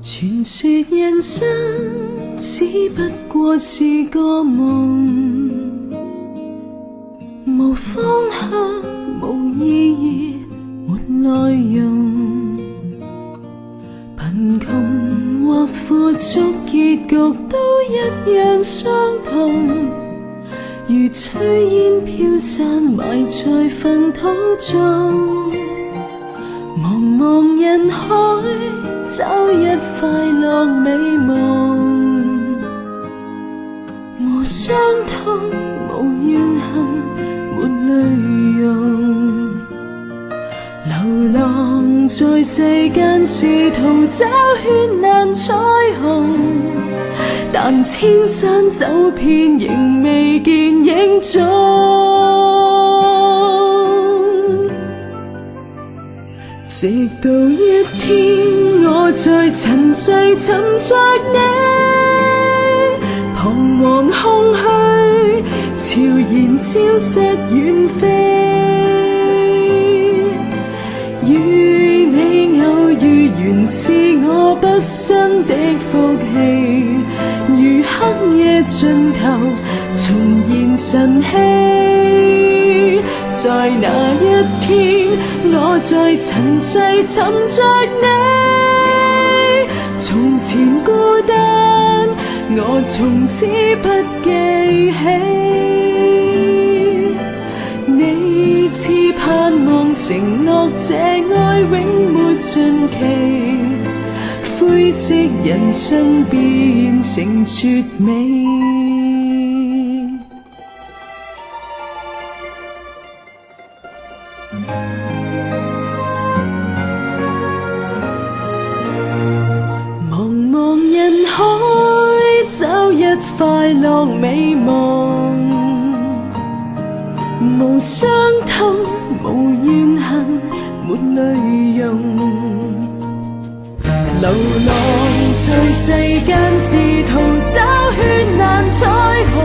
傳說人生只不過是個夢，無方向，無意義，沒內容。貧窮或富足，結局都一樣相同，如炊煙飄散，埋在糞土中。茫茫人海，找一快樂美夢，無傷痛，無怨恨，沒淚容。流浪在世間，試圖找絢爛彩虹，但千山走遍，仍未見影蹤。直到一天，我在塵世尋着你，彷徨空虛，悄然消失遠飛。與你偶遇，原是我畢生的福氣，如黑夜盡頭重現晨曦。在那一天，我在塵世尋着你，從前孤單，我從此不記起。你似盼望承諾，這愛永沒盡期，灰色人生變成絕美。茫茫人海，找一快樂美夢，無傷痛，無怨恨，沒淚容。流浪在世間，試圖找絢爛彩虹，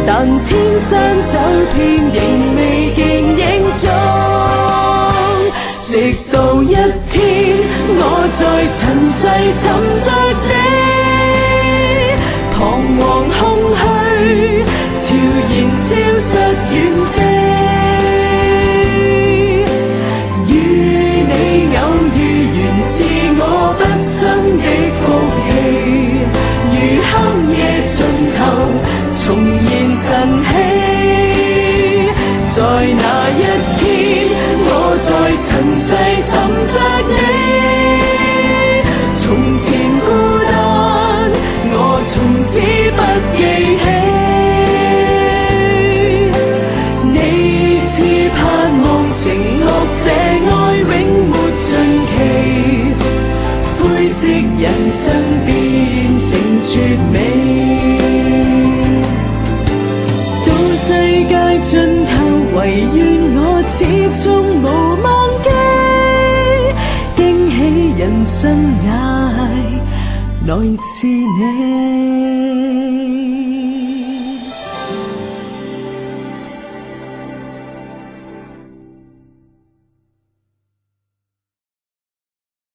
但千山走遍，仍未見影蹤。直到一天，我在塵世尋着你，彷徨空虛，悄然消失遠飛。與你偶遇，原是我畢生的福氣，如黑夜盡頭重現晨曦。在那一天，我在塵世尋着你，從前孤單，我從此不記起。你似盼望承諾，這愛永沒盡期，灰色人生變成絕美。到世界盡頭，唯願我始終無忘記，驚喜人生涯來自你。